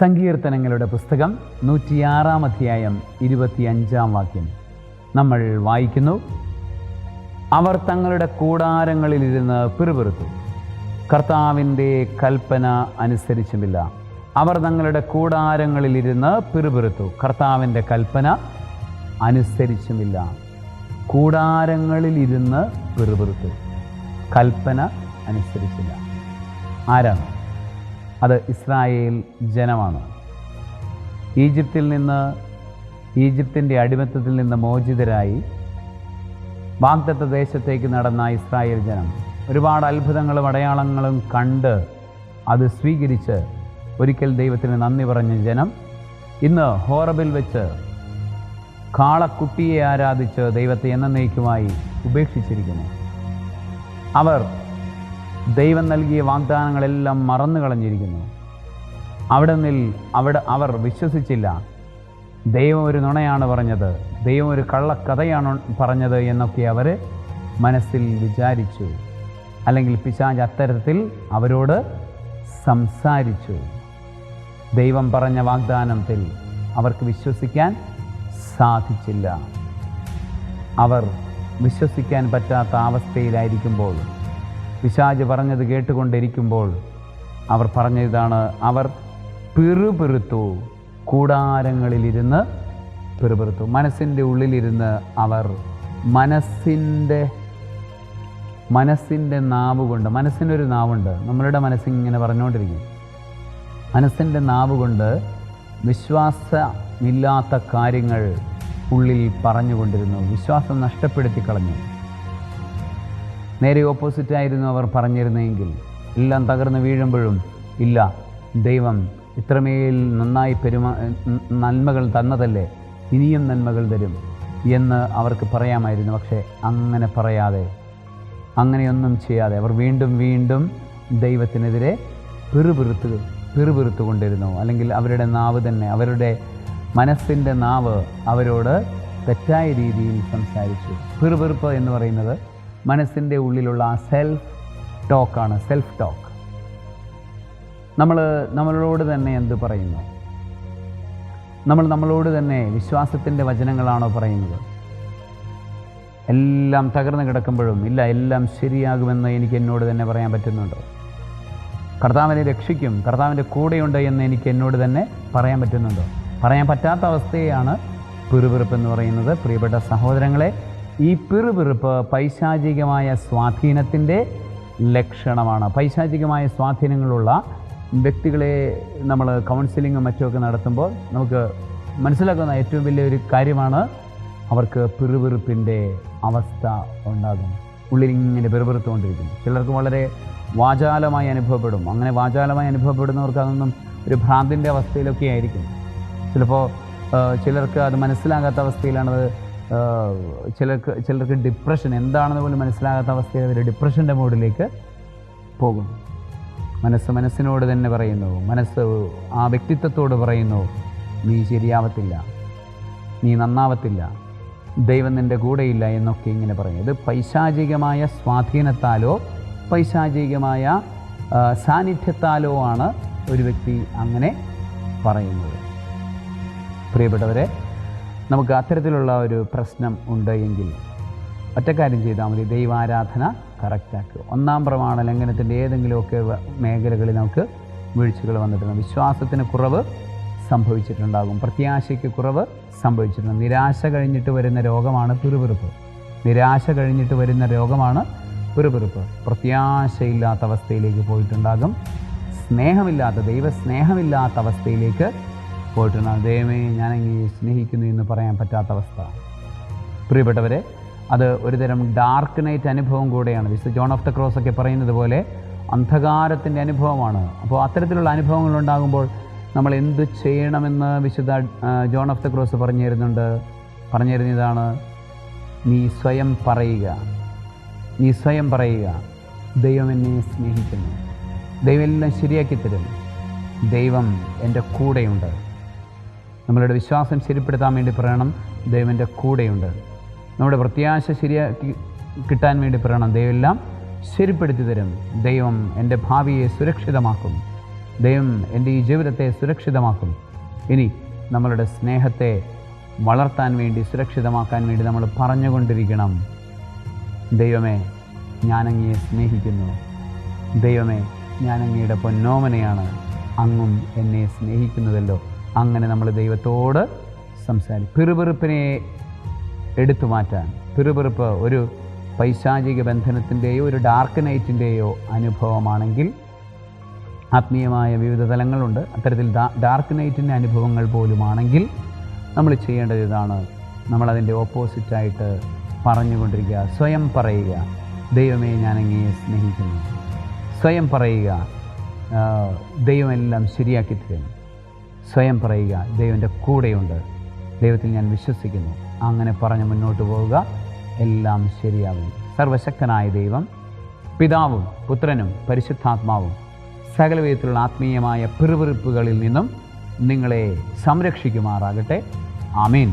സങ്കീർത്തനങ്ങളുടെ പുസ്തകം 106 അധ്യായം 25 വാക്യം നമ്മൾ വായിക്കുന്നു. അവർ തങ്ങളുടെ കൂടാരങ്ങളിലിരുന്ന് പിറുപിറുത്തു, കർത്താവിൻ്റെ കൽപ്പന അനുസരിച്ചുമില്ല. അവർ തങ്ങളുടെ കൂടാരങ്ങളിലിരുന്ന് പിറുപിറുത്തു, കർത്താവിൻ്റെ കൽപ്പന അനുസരിച്ചുമില്ല. കൂടാരങ്ങളിലിരുന്ന് പിറുപിറുത്തു, കൽപ്പന അനുസരിച്ചില്ല. ആരാണ് അത്? ഇസ്രായേൽ ജനമാണ്. ഈജിപ്തിൻ്റെ അടിമത്തത്തിൽ നിന്ന് മോചിതരായി വാഗ്ദത്ത ദേശത്തേക്ക് നടന്ന ഇസ്രായേൽ ജനം ഒരുപാട് അത്ഭുതങ്ങളും അടയാളങ്ങളും കണ്ട് അത് സ്വീകരിച്ച് ഒരിക്കൽ ദൈവത്തിന് നന്ദി പറഞ്ഞ ജനം ഇന്ന് ഹോറബിൽ വെച്ച് കാളക്കുട്ടിയെ ആരാധിച്ച് ദൈവത്തെ എന്നേക്കുമായി ഉപേക്ഷിച്ചിരിക്കുന്നു. അവർ ദൈവം നൽകിയ വാഗ്ദാനങ്ങളെല്ലാം മറന്നു കളഞ്ഞിരിക്കുന്നു. അവിടെ അവർ വിശ്വസിച്ചില്ല. ദൈവം ഒരു നുണയാണ് പറഞ്ഞത്, ദൈവം ഒരു കള്ളക്കഥയാണ് പറഞ്ഞത് എന്നൊക്കെ അവർ മനസ്സിൽ വിചാരിച്ചു. അല്ലെങ്കിൽ പിശാച് അത്തരത്തിൽ അവരോട് സംസാരിച്ചു. ദൈവം പറഞ്ഞ വാഗ്ദാനത്തിൽ അവർക്ക് വിശ്വസിക്കാൻ സാധിച്ചില്ല. അവർ വിശ്വസിക്കാൻ പറ്റാത്ത അവസ്ഥയിലായിരിക്കുമ്പോൾ, പിശാച് പറഞ്ഞത് കേട്ടുകൊണ്ടിരിക്കുമ്പോൾ അവർ പറഞ്ഞതാണ്, അവർ പിറുപിറുത്തു, കൂടാരങ്ങളിലിരുന്ന് പിറുപിറുത്തു. മനസ്സിൻ്റെ ഉള്ളിലിരുന്ന് അവർ മനസ്സിൻ്റെ നാവ് കൊണ്ട്, മനസ്സിനൊരു നാവുണ്ട്, നമ്മളുടെ മനസ്സിങ്ങനെ പറഞ്ഞുകൊണ്ടിരിക്കും. മനസ്സിൻ്റെ നാവ് കൊണ്ട് വിശ്വാസമില്ലാത്ത കാര്യങ്ങൾ ഉള്ളിൽ പറഞ്ഞുകൊണ്ടിരുന്നു. വിശ്വാസം നഷ്ടപ്പെടുത്തി കളഞ്ഞു. നേരെ ഓപ്പോസിറ്റായിരുന്നു അവർ പറഞ്ഞിരുന്നെങ്കിൽ, എല്ലാം തകർന്ന് വീഴുമ്പോഴും ഇല്ല, ദൈവം ഇത്രമേൽ നന്നായി നന്മകൾ തന്നതല്ലേ, ഇനിയും നന്മകൾ തരും എന്ന് അവർക്ക് പറയാമായിരുന്നു. പക്ഷേ അങ്ങനെ പറയാതെ, അങ്ങനെയൊന്നും ചെയ്യാതെ അവർ വീണ്ടും വീണ്ടും ദൈവത്തിനെതിരെ പിറുപിറുത്തു കൊണ്ടിരുന്നു. അല്ലെങ്കിൽ അവരുടെ നാവ് തന്നെ, അവരുടെ മനസ്സിൻ്റെ നാവ് അവരോട് തെറ്റായ രീതിയിൽ സംസാരിച്ചു. പിറുപിറുപ്പ് എന്ന് പറയുന്നത് മനസ്സിൻ്റെ ഉള്ളിലുള്ള സെൽഫ് ടോക്കാണ്. Self talk. നമ്മളോട് തന്നെ എന്ത് പറയുന്നു? നമ്മളോട് തന്നെ വിശ്വാസത്തിൻ്റെ വചനങ്ങളാണോ പറയുന്നത്? എല്ലാം തകർന്നു കിടക്കുമ്പോഴും ഇല്ല, എല്ലാം ശരിയാകുമെന്ന് എനിക്ക് എന്നോട് തന്നെ പറയാൻ പറ്റുന്നുണ്ടോ? കർത്താവിനെ രക്ഷിക്കും, കർത്താവിൻ്റെ കൂടെയുണ്ട് എന്ന് എനിക്ക് എന്നോട് തന്നെ പറയാൻ പറ്റുന്നുണ്ടോ? പറയാൻ പറ്റാത്ത അവസ്ഥയാണ് പിറുപിറുപ്പ് എന്ന് പറയുന്നത്. പ്രിയപ്പെട്ട സഹോദരങ്ങളെ, ഈ പിറുപിറുപ്പ് പൈശാചികമായ സ്വാധീനത്തിൻ്റെ ലക്ഷണമാണ്. പൈശാചികമായ സ്വാധീനങ്ങളുള്ള വ്യക്തികളെ നമ്മൾ കൗൺസിലിങ്ങും മറ്റുമൊക്കെ നടത്തുമ്പോൾ നമുക്ക് മനസ്സിലാക്കുന്ന ഏറ്റവും വലിയൊരു കാര്യമാണ്, അവർക്ക് പിറുപിറുപ്പിൻ്റെ അവസ്ഥ ഉണ്ടാകും. ഉള്ളിലിങ്ങനെ പിറുപിറുത്തുകൊണ്ടിരിക്കുന്നു. ചിലർക്ക് വളരെ വാചാലമായി അനുഭവപ്പെടും. അങ്ങനെ വാചാലമായി അനുഭവപ്പെടുന്നവർക്ക് അതൊന്നും ഒരു ഭ്രാന്തിൻ്റെ അവസ്ഥയിലൊക്കെ ആയിരിക്കും. ചിലപ്പോൾ ചിലർക്ക് അത് മനസ്സിലാകാത്ത അവസ്ഥയിലാണത്. ചിലർക്ക് ഡിപ്രഷൻ എന്താണെന്ന് പോലും മനസ്സിലാകാത്ത അവസ്ഥയിൽ അവർ ഡിപ്രഷൻ്റെ മോഡിലേക്ക് പോകും. മനസ്സിനോട് തന്നെ പറയുന്നു, മനസ്സ് ആ വ്യക്തിത്വത്തോട് പറയുന്നു, നീ ശരിയാവത്തില്ല, നീ നന്നാവത്തില്ല, ദൈവം നിൻ്റെ കൂടെയില്ല എന്നൊക്കെ ഇങ്ങനെ പറയും. ഇത് പൈശാചികമായ സ്വാധീനത്താലോ പൈശാചികമായ സാന്നിധ്യത്താലോ ആണ് ഒരു വ്യക്തി അങ്ങനെ പറയുന്നത്. പ്രിയപ്പെട്ടവരെ, നമുക്ക് അത്തരത്തിലുള്ള ഒരു പ്രശ്നം ഉണ്ട് എങ്കിൽ ഒറ്റക്കാര്യം ചെയ്താൽ മതി. ദൈവാരാധന കറക്റ്റാക്കുക. 1-ാം പ്രമാണ ലംഘനത്തിൻ്റെ ഏതെങ്കിലുമൊക്കെ മേഖലകളിൽ നമുക്ക് വീഴ്ചകൾ വന്നിട്ടുണ്ട്. വിശ്വാസത്തിന് കുറവ് സംഭവിച്ചിട്ടുണ്ടാകും, പ്രത്യാശയ്ക്ക് കുറവ് സംഭവിച്ചിട്ടുണ്ട്. നിരാശ കഴിഞ്ഞിട്ട് വരുന്ന രോഗമാണ് പിറുപിറുപ്പ്. നിരാശ കഴിഞ്ഞിട്ട് വരുന്ന രോഗമാണ് പിറുപിറുപ്പ്. പ്രത്യാശയില്ലാത്ത അവസ്ഥയിലേക്ക് പോയിട്ടുണ്ടാകും. ദൈവസ്നേഹമില്ലാത്ത അവസ്ഥയിലേക്ക് പോയിട്ടുണ്ടാകും. ദൈവമേ, ഞാനെങ്ങനെ സ്നേഹിക്കുന്നു എന്ന് പറയാൻ പറ്റാത്ത അവസ്ഥ. പ്രിയപ്പെട്ടവരെ, അത് ഒരുതരം ഡാർക്ക് നൈറ്റ് അനുഭവം കൂടെയാണ്. വിശുദ്ധ ജോൺ ഓഫ് ദ ക്രോസ് ഒക്കെ പറയുന്നത് പോലെ അന്ധകാരത്തിൻ്റെ അനുഭവമാണ്. അപ്പോൾ അത്തരത്തിലുള്ള അനുഭവങ്ങൾ ഉണ്ടാകുമ്പോൾ നമ്മൾ എന്ത് ചെയ്യണമെന്ന് വിശുദ്ധ ജോൺ ഓഫ് ദ ക്രോസ് പറഞ്ഞു തരുന്നതാണ്, നീ സ്വയം പറയുക, ദൈവം എന്നെ സ്നേഹിക്കുന്നു, ദൈവം എല്ലാം ശരിയാക്കി തരും, ദൈവം എൻ്റെ കൂടെയുണ്ട്. നമ്മളുടെ വിശ്വാസം ശരിപ്പെടുത്താൻ വേണ്ടി പറയണം, ദൈവം എൻ്റെ കൂടെയുണ്ട്. നമ്മുടെ പ്രത്യാശ ശരിയാക്കി കിട്ടാൻ വേണ്ടി പറയണം, ദൈവം എല്ലാം ശരിപ്പെടുത്തി തരും, ദൈവം എൻ്റെ ഭാവിയെ സുരക്ഷിതമാക്കും, ദൈവം എൻ്റെ ഈ ജീവിതത്തെ സുരക്ഷിതമാക്കും. ഇനി നമ്മളുടെ സ്നേഹത്തെ വളർത്താൻ വേണ്ടി, സുരക്ഷിതമാക്കാൻ വേണ്ടി നമ്മൾ പറഞ്ഞുകൊണ്ടിരിക്കണം, ദൈവമേ ഞാൻ അങ്ങയെ സ്നേഹിക്കുന്നു, ദൈവമേ ഞാൻ അങ്ങയുടെ പൊന്നോമനയാണ്, അങ്ങും എന്നെ സ്നേഹിക്കുന്നതല്ലോ. അങ്ങനെ നമ്മൾ ദൈവത്തോട് സംസാരിക്കും. പിറുപിറുപ്പിനെ എടുത്തു മാറ്റാൻ, പിറുപിറുപ്പ് ഒരു പൈശാചിക ബന്ധനത്തിൻ്റെയോ ഒരു ഡാർക്ക് നൈറ്റിൻ്റെയോ അനുഭവമാണെങ്കിൽ, ആത്മീയമായ വിവിധ തലങ്ങളുണ്ട്, അത്തരത്തിൽ ഡാർക്ക് നൈറ്റിൻ്റെ അനുഭവങ്ങൾ പോലുമാണെങ്കിൽ നമ്മൾ ചെയ്യേണ്ടത് ഇതാണ്: നമ്മളതിൻ്റെ ഓപ്പോസിറ്റായിട്ട് പറഞ്ഞുകൊണ്ടിരിക്കുക. സ്വയം പറയുക, ദൈവമേ ഞാൻ അങ്ങയെ സ്നേഹിക്കുന്നു. സ്വയം പറയുക, ദൈവമെല്ലാം ശരിയാക്കി തരും. സ്വയം പറയുക, ദൈവൻ്റെ കൂടെയുണ്ട്, ദൈവത്തിൽ ഞാൻ വിശ്വസിക്കുന്നു. അങ്ങനെ പറഞ്ഞ് മുന്നോട്ട് പോവുക, എല്ലാം ശരിയാകും. സർവശക്തനായ ദൈവം, പിതാവും പുത്രനും പരിശുദ്ധാത്മാവും സകലവിധത്തിലുള്ള ആത്മീയമായ പിറുപിറുപ്പുകളിൽ നിന്നും നിങ്ങളെ സംരക്ഷിക്കുമാറാകട്ടെ. ആമേൻ.